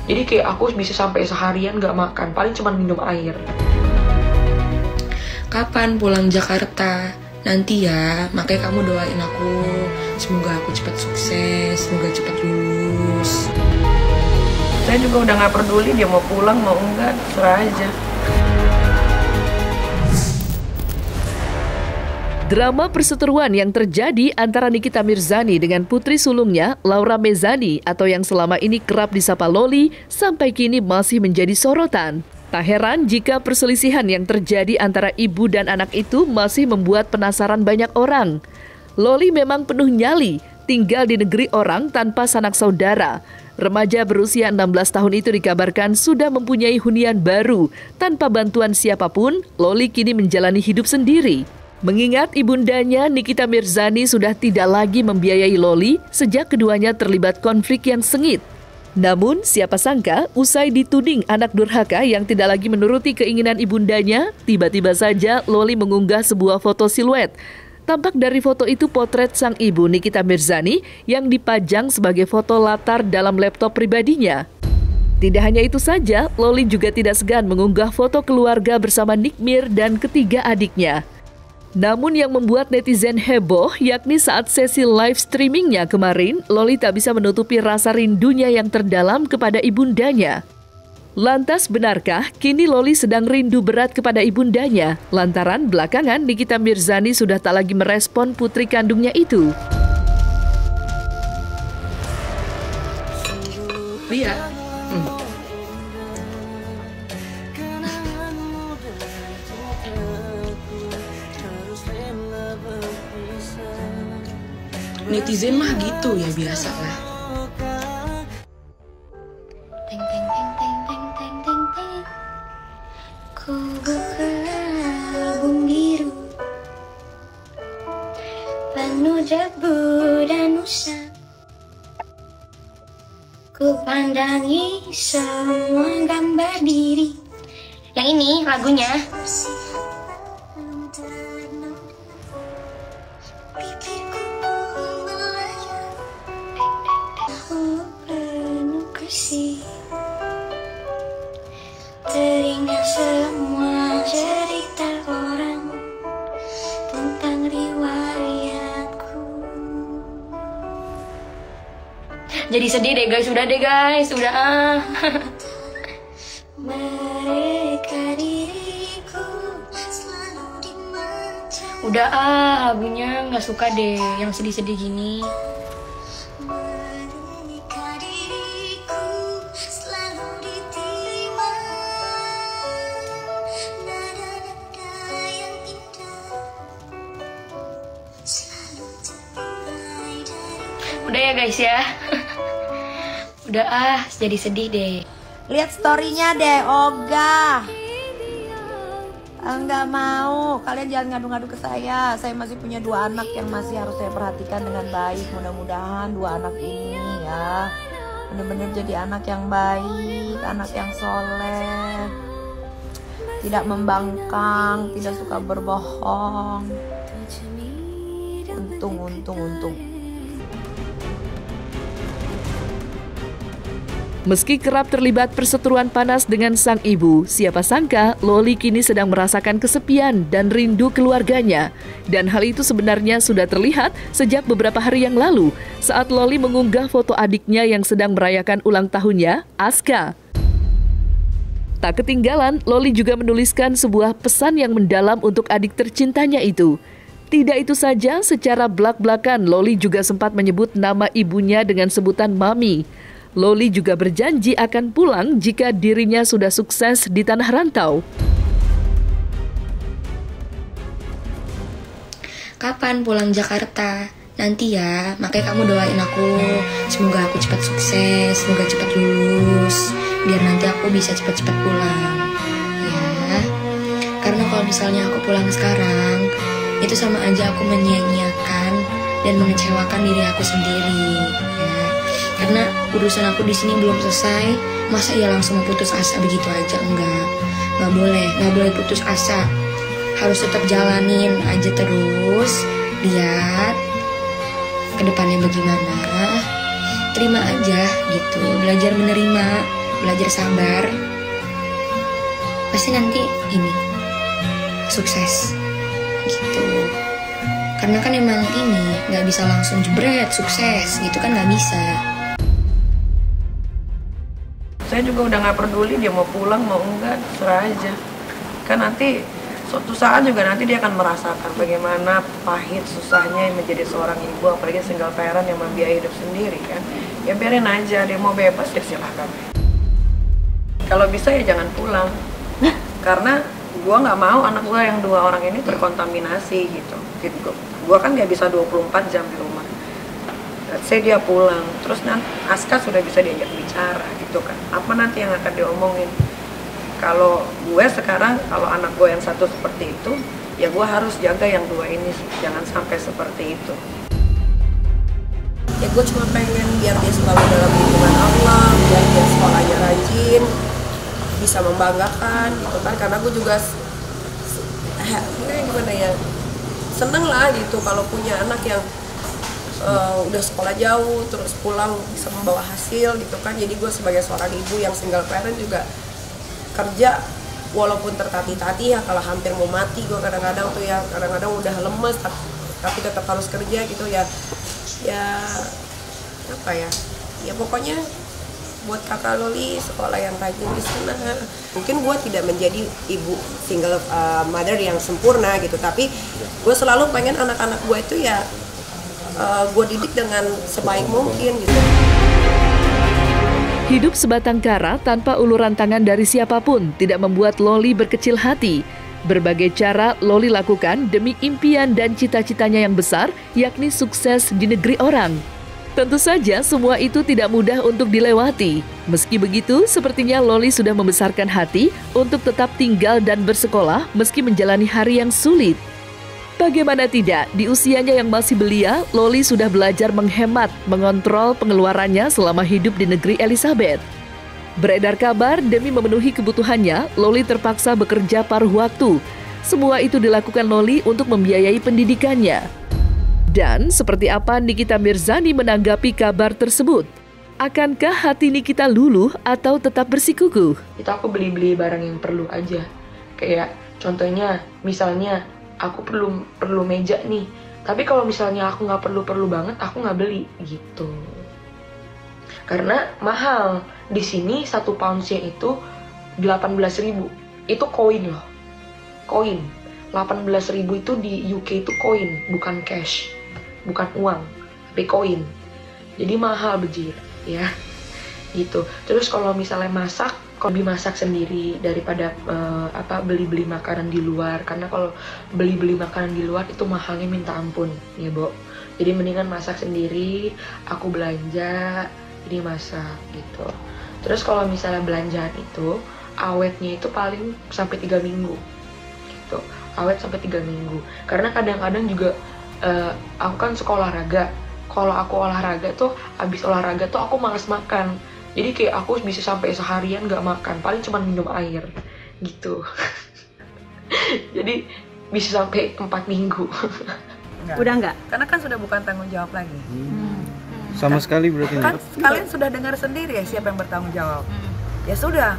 Jadi kayak aku bisa sampai seharian gak makan, paling cuma minum air. Kapan pulang Jakarta? Nanti ya, makanya kamu doain aku. Semoga aku cepat sukses, semoga cepat lulus. Saya juga udah gak peduli dia mau pulang mau enggak, terserah aja. Drama perseteruan yang terjadi antara Nikita Mirzani dengan putri sulungnya, Laura Mezani, atau yang selama ini kerap disapa Loli, sampai kini masih menjadi sorotan. Tak heran jika perselisihan yang terjadi antara ibu dan anak itu masih membuat penasaran banyak orang. Loli memang penuh nyali, tinggal di negeri orang tanpa sanak saudara. Remaja berusia 16 tahun itu dikabarkan sudah mempunyai hunian baru. Tanpa bantuan siapapun, Loli kini menjalani hidup sendiri. Mengingat ibundanya, Nikita Mirzani sudah tidak lagi membiayai Loli sejak keduanya terlibat konflik yang sengit. Namun, siapa sangka usai dituding anak durhaka yang tidak lagi menuruti keinginan ibundanya, tiba-tiba saja Loli mengunggah sebuah foto siluet. Tampak dari foto itu potret sang ibu Nikita Mirzani yang dipajang sebagai foto latar dalam laptop pribadinya. Tidak hanya itu saja, Loli juga tidak segan mengunggah foto keluarga bersama Nikmir dan ketiga adiknya. Namun yang membuat netizen heboh yakni saat sesi live streamingnya kemarin, Loli tak bisa menutupi rasa rindunya yang terdalam kepada ibundanya. Lantas benarkah kini Loli sedang rindu berat kepada ibundanya? Lantaran belakangan Nikita Mirzani sudah tak lagi merespon putri kandungnya itu. Lihat. Netizen mah gitu ya, biasa lah. Teng teng teng teng teng teng teng teng. Ku buka album biru penuh debu dan usang. Ku pandangi semua gambar diri. Yang ini lagunya. Teringat semua cerita orang tentang riwayatku. Jadi sedih deh guys, udah deh guys, udah Mereka diriku selalu dimanja. Udah lagunya nggak suka deh yang sedih-sedih gini. Mereka diriku selalu ditimpa nada-nada yang indah selalu terurai dari. Udah ya guys ya. Udah jadi sedih deh. Lihat story-nya deh, ogah. Enggak mau, kalian jangan ngadu-ngadu ke saya. Saya masih punya 2 anak yang masih harus saya perhatikan dengan baik. Mudah-mudahan 2 anak ini ya benar-benar jadi anak yang baik, anak yang soleh, tidak membangkang, tidak suka berbohong. Untung. Meski kerap terlibat perseteruan panas dengan sang ibu, siapa sangka Loli kini sedang merasakan kesepian dan rindu keluarganya. Dan hal itu sebenarnya sudah terlihat sejak beberapa hari yang lalu saat Loli mengunggah foto adiknya yang sedang merayakan ulang tahunnya, Aska. Tak ketinggalan, Loli juga menuliskan sebuah pesan yang mendalam untuk adik tercintanya itu. Tidak itu saja, secara belak-belakan Loli juga sempat menyebut nama ibunya dengan sebutan Mami. Loli juga berjanji akan pulang jika dirinya sudah sukses di tanah rantau. Kapan pulang Jakarta? Nanti ya, makanya kamu doain aku. Semoga aku cepat sukses, semoga cepat lulus, biar nanti aku bisa cepat-cepat pulang. Ya, karena kalau misalnya aku pulang sekarang, itu sama aja aku menyia-nyiakan dan mengecewakan diri aku sendiri. Ya, karena urusan aku di sini belum selesai, masa ya langsung putus asa begitu aja? Nggak boleh putus asa. Harus tetap jalanin aja terus, lihat ke depannya bagaimana, terima aja gitu, belajar menerima, belajar sabar, pasti nanti ini sukses gitu. Karena kan emang ini nggak bisa langsung jebret sukses gitu kan, nggak bisa. Saya juga udah nggak peduli dia mau pulang mau enggak, serah aja. Kan nanti suatu saat juga nanti dia akan merasakan bagaimana pahit susahnya menjadi seorang ibu, apalagi single parent yang membiayai hidup sendiri kan. Ya biarin aja, dia mau bebas ya silahkan. Kalau bisa ya jangan pulang. Karena gue nggak mau anak gue yang 2 orang ini terkontaminasi gitu. Gue kan nggak bisa 24 jam di rumah. Saya dia pulang, terus nanti Aska sudah bisa diajak bicara gitu kan. Apa nanti yang akan diomongin? Kalau gue sekarang, kalau anak gue yang satu seperti itu, ya gue harus jaga yang 2 ini, jangan sampai seperti itu. Ya gue cuma pengen biar dia selalu dalam lindungan Allah, biar dia sekolahnya rajin, bisa membanggakan gitu kan. Karena gue juga gimana ya, seneng lah gitu kalau punya anak yang udah sekolah jauh terus pulang bisa membawa hasil gitu kan. Jadi gue sebagai seorang ibu yang single parent juga kerja walaupun tertati-tati ya, kalau hampir mau mati gue kadang-kadang tuh ya, kadang-kadang udah lemes tapi tetap harus kerja gitu ya. Ya apa ya, ya pokoknya buat kakak Loli sekolah yang rajin di sana. Mungkin gue tidak menjadi ibu single mother yang sempurna gitu, tapi gue selalu pengen anak-anak gue itu ya gue didik dengan sebaik mungkin gitu. Hidup sebatang kara tanpa uluran tangan dari siapapun tidak membuat Loli berkecil hati. Berbagai cara Loli lakukan demi impian dan cita-citanya yang besar, yakni sukses di negeri orang. Tentu saja semua itu tidak mudah untuk dilewati. Meski begitu, sepertinya Loli sudah membesarkan hati untuk tetap tinggal dan bersekolah meski menjalani hari yang sulit. Bagaimana tidak, di usianya yang masih belia, Loli sudah belajar menghemat, mengontrol pengeluarannya selama hidup di negeri Elizabeth. Beredar kabar demi memenuhi kebutuhannya, Loli terpaksa bekerja paruh waktu. Semua itu dilakukan Loli untuk membiayai pendidikannya. Dan seperti apa Nikita Mirzani menanggapi kabar tersebut? Akankah hati Nikita luluh atau tetap bersikukuh? Itu aku beli-beli barang yang perlu aja. Kayak contohnya, misalnya aku perlu meja nih. Tapi kalau misalnya aku nggak perlu banget, aku nggak beli gitu. Karena mahal. Di sini 1 pounds-nya itu 18.000. Itu koin loh. Koin. 18.000 itu di UK itu koin, bukan cash. Bukan uang, tapi koin. Jadi mahal bejir, ya. Gitu. Terus kalau misalnya masak, kalau lebih masak sendiri daripada beli-beli makanan di luar. Karena kalau beli-beli makanan di luar itu mahalnya minta ampun, ya Bo. Jadi mendingan masak sendiri, aku belanja, jadi masak gitu. Terus kalau misalnya belanjaan itu, awetnya itu paling sampai 3 minggu gitu. Awet sampai 3 minggu. Karena kadang-kadang juga aku kan suka olahraga. Kalau aku olahraga tuh, abis olahraga tuh aku malas makan. Jadi kayak aku bisa sampai seharian gak makan, paling cuma minum air gitu. Jadi bisa sampai 4 minggu. Udah enggak? Karena kan sudah bukan tanggung jawab lagi. Sama sekali berarti. Kan kalian sudah dengar sendiri ya siapa yang bertanggung jawab. Ya sudah,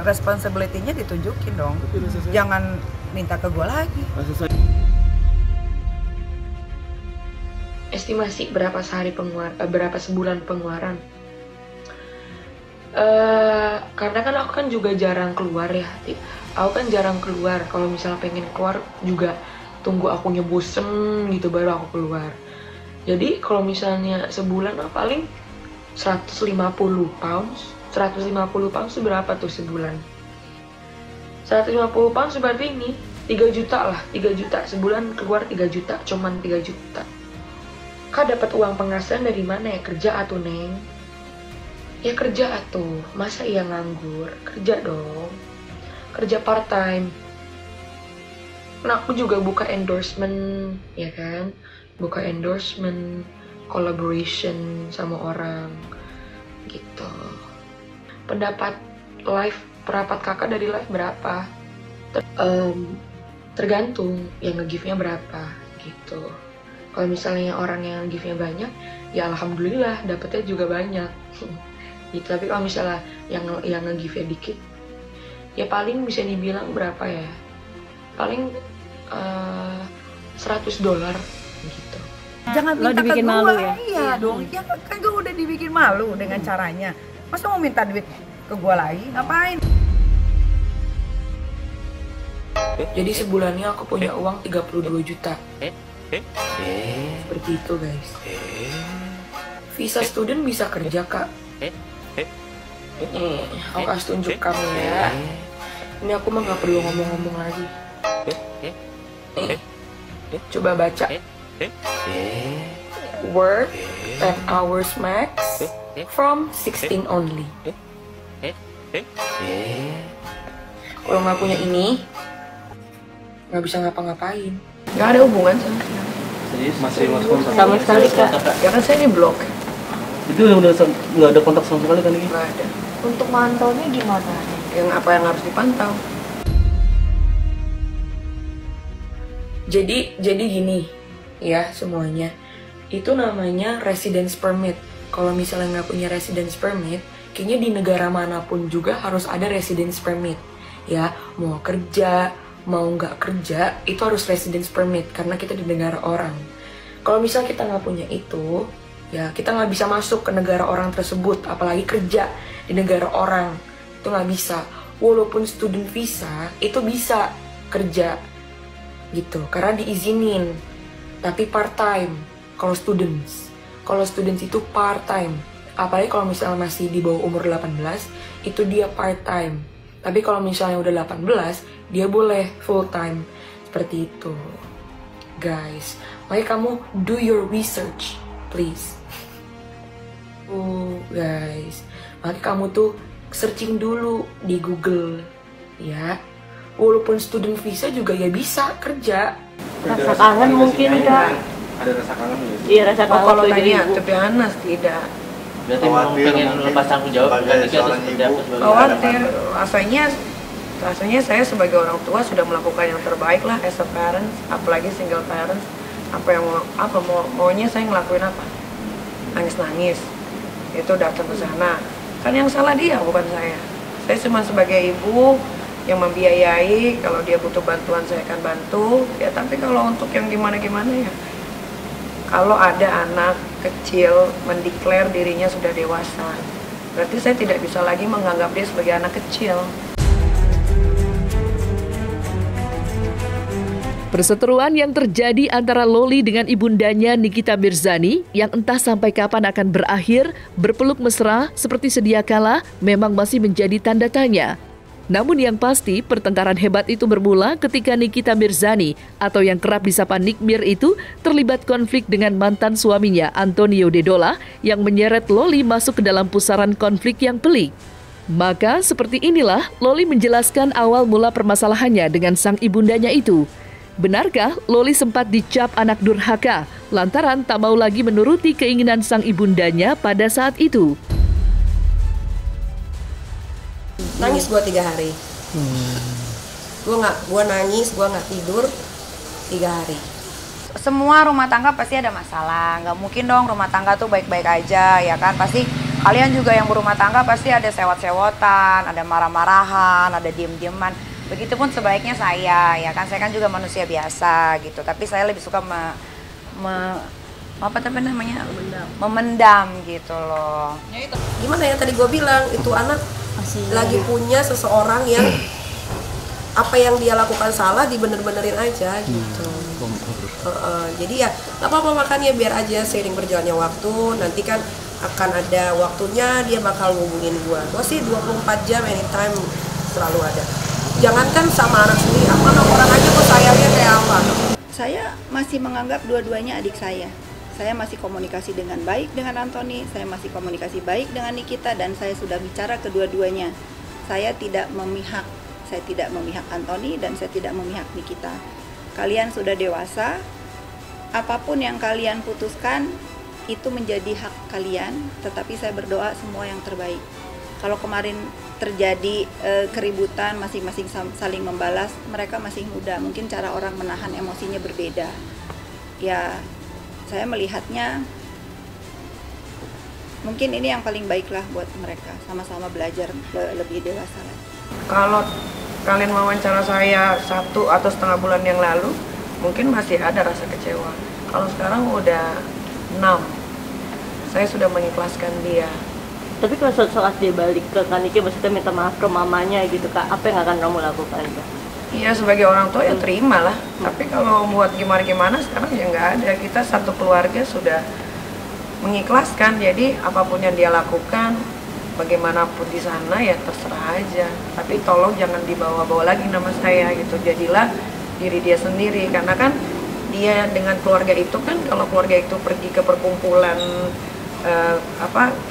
responsibility-nya ditunjukin dong. Jangan minta ke gue lagi. Estimasi berapa sebulan pengeluaran? Karena kan aku kan juga jarang keluar ya. Aku kan jarang keluar. Kalau misalnya pengen keluar juga tunggu akunya bosen gitu baru aku keluar. Jadi kalau misalnya sebulan paling 150 pounds. 150 pounds itu berapa tuh sebulan? 150 pounds berarti ini 3 juta lah. 3 juta sebulan keluar 3 juta. Cuman 3 juta. Kak dapat uang penghasilan dari mana ya? Kerja atuh Neng? Ya kerja atuh. Masa iya nganggur? Kerja dong. Kerja part time. Nah aku juga buka endorsement, ya kan? Buka endorsement, collaboration sama orang gitu. Pendapat live, perapat kakak dari live berapa? Tergantung yang nge-give-nya berapa gitu. Kalau misalnya orang yang give-nya banyak, ya alhamdulillah dapetnya juga banyak. gitu. Tapi kalau misalnya yang nge-give dikit, ya paling bisa dibilang berapa ya, paling $100 gitu. Jangan Lo minta ke dibikin gua. malu ya? Iya dong, ya kan gue udah dibikin malu dengan caranya. Masa mau minta duit ke gua lagi? Ngapain? Jadi sebulannya aku punya uang 32 juta. Seperti itu guys. Visa student bisa kerja kak. Nih, aku kasih tunjuk kamu ya. Ini aku mah nggak perlu ngomong-ngomong lagi. Nih, coba baca. Work 10 hours max from 16 only. Kalau nggak punya ini, nggak bisa ngapa-ngapain. Nggak ada hubungan sama sekali. Serius? Masih lost kontak? Sama sekali kak. Ya kan saya di blok. Itu udah nggak ada kontak sama sekali kan ini? Nggak ada. Untuk mantaunya gimana? Yang apa yang harus dipantau? Jadi gini ya semuanya, itu namanya residence permit. Kalau misalnya nggak punya residence permit, kayaknya di negara manapun juga harus ada residence permit. Ya, mau kerja, mau nggak kerja, itu harus residence permit karena kita di negara orang. Kalau misalnya kita nggak punya itu, ya kita nggak bisa masuk ke negara orang tersebut, apalagi kerja di negara orang. Itu nggak bisa. Walaupun student visa, itu bisa kerja gitu, karena diizinin. Tapi part-time kalau students. Kalau students itu part-time. Apalagi kalau misalnya masih di bawah umur 18, itu dia part-time. Tapi kalau misalnya udah 18, dia boleh full-time. Seperti itu. Guys, makanya kamu do your research, please. Guys, makanya kamu tuh searching dulu di Google, ya. Walaupun student visa juga ya bisa kerja. Rasa kangen mungkin kak. Ada rasa kangen nggak sih? Iya rasa kangen Kalau tuh jadi tanya, ibu. to be honest, tidak. Berarti mau pengen lepas tanggung jawab kan Niki atau seperti apa sebagai Khawatir, rasanya saya sebagai orang tua sudah melakukan yang terbaik lah as a parent, apalagi single parent. Maunya saya ngelakuin apa? Nangis-nangis. Itu datang ke sana. Kan yang salah dia, bukan saya. Saya cuma sebagai ibu yang membiayai, kalau dia butuh bantuan saya akan bantu. Ya tapi kalau untuk yang gimana-gimana ya, kalau ada anak kecil mendeklar dirinya sudah dewasa, berarti saya tidak bisa lagi menganggap dia sebagai anak kecil. Perseteruan yang terjadi antara Loli dengan ibundanya Nikita Mirzani yang entah sampai kapan akan berakhir berpeluk mesra seperti sedia kala memang masih menjadi tanda tanya. Namun yang pasti pertengkaran hebat itu bermula ketika Nikita Mirzani atau yang kerap disapa Nikmir itu terlibat konflik dengan mantan suaminya Antonio Dedola yang menyeret Loli masuk ke dalam pusaran konflik yang pelik. Maka seperti inilah Loli menjelaskan awal mula permasalahannya dengan sang ibundanya itu. Benarkah Loli sempat dicap anak durhaka lantaran tak mau lagi menuruti keinginan sang ibundanya pada saat itu? Nangis gue 3 hari. Gue nangis, gue nggak tidur 3 hari. Semua rumah tangga pasti ada masalah. Nggak mungkin dong rumah tangga tuh baik-baik aja, ya kan? Pasti kalian juga yang berumah tangga pasti ada sewot-sewotan, ada marah-marahan, ada diem-dieman. Begitupun sebaiknya saya, ya kan? Saya kan juga manusia biasa gitu. Tapi saya lebih suka memendam gitu loh. Gimana ya tadi gue bilang, itu anak lagi punya seseorang yang apa yang dia lakukan salah dibener-benerin aja gitu. Jadi ya nggak apa-apa, makanya biar aja seiring berjalannya waktu, nanti kan akan ada waktunya dia bakal ngubungin gue sih 24 jam anytime selalu ada. Jangankan sama anak sendiri, sama orang aja kok sayangnya kayak apa. Saya masih menganggap dua-duanya adik saya. Saya masih komunikasi dengan baik dengan Anthony, saya masih komunikasi baik dengan Nikita, dan saya sudah bicara kedua-duanya. Saya tidak memihak Anthony dan saya tidak memihak Nikita. Kalian sudah dewasa, apapun yang kalian putuskan itu menjadi hak kalian, tetapi saya berdoa semua yang terbaik. Kalau kemarin terjadi keributan, masing-masing saling membalas, mereka masih muda, mungkin cara orang menahan emosinya berbeda. Ya, saya melihatnya Mungkin ini yang paling baik lah buat mereka, sama-sama belajar lebih dewasa lagi. Kalau kalian wawancara saya 1 atau setengah bulan yang lalu, mungkin masih ada rasa kecewa. Kalau sekarang udah 6, saya sudah mengikhlaskan dia. Tapi kalau suatu saat dia balik ke Kaniki, maksudnya minta maaf ke mamanya gitu Kak, apa yang akan kamu lakukan? Iya, sebagai orang tua ya terima lah. Tapi kalau buat gimana-gimana sekarang ya nggak ada. Kita satu keluarga sudah mengikhlaskan. Jadi apapun yang dia lakukan, bagaimanapun di sana ya terserah aja. Tapi tolong jangan dibawa-bawa lagi nama saya gitu. Jadilah diri dia sendiri. Karena kan dia dengan keluarga itu kan, kalau keluarga itu pergi ke perkumpulan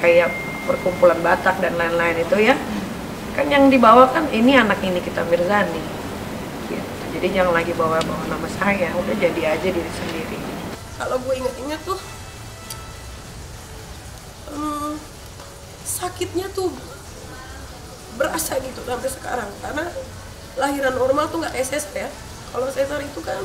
kayak perkumpulan Batak dan lain-lain itu ya, kan yang dibawa kan ini anak ini Nikita Mirzani gitu. Jadi jangan lagi bawa-bawa nama saya, udah jadi aja diri sendiri. Kalau gue inget-inget tuh sakitnya tuh berasa gitu sampai sekarang, karena lahiran normal tuh nggak SS ya. Kalau sesar itu kan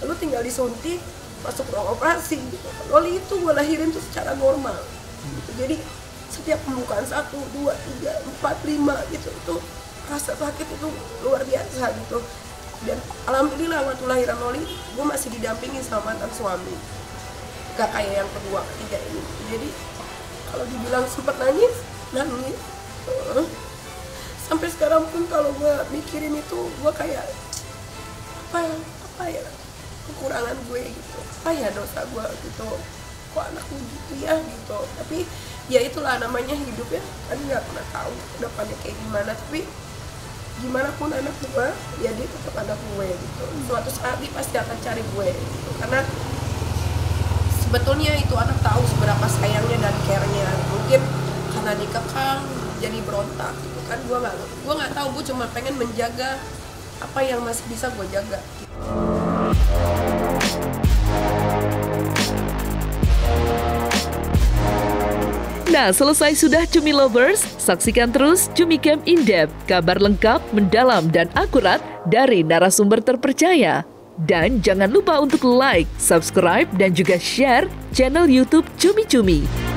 lu tinggal disuntik masuk ruang operasi gitu. Loli itu gue lahirin tuh secara normal gitu. Jadi setiap pembukaan 1, 2, 3, 4, 5 gitu, itu rasa sakit itu luar biasa gitu. Dan alhamdulillah waktu lahiran Loli gue masih didampingi sama mantan suami, gak kayak yang kedua, ketiga ini. Jadi kalau dibilang sempat nangis sampai sekarang pun kalau gue mikirin itu, gue kayak apa ya kekurangan gue gitu, apa ya dosa gue gitu, kok anakku gitu ya gitu. Tapi ya itulah namanya hidup ya, kan nggak pernah tahu depannya kayak gimana. Tapi gimana pun anak gue, ya dia tetap anak gue gitu. Suatu saat dia pasti akan cari gue gitu. Karena sebetulnya itu anak tahu seberapa sayangnya dan care-nya. Mungkin karena dikekang jadi berontak gitu kan, gue nggak tahu. Gue cuma pengen menjaga apa yang masih bisa gue jaga gitu. Nah, selesai sudah Cumi Lovers? Saksikan terus Cumi Camp In-Depth, kabar lengkap, mendalam, dan akurat dari narasumber terpercaya. Dan jangan lupa untuk like, subscribe, dan juga share channel YouTube Cumi Cumi.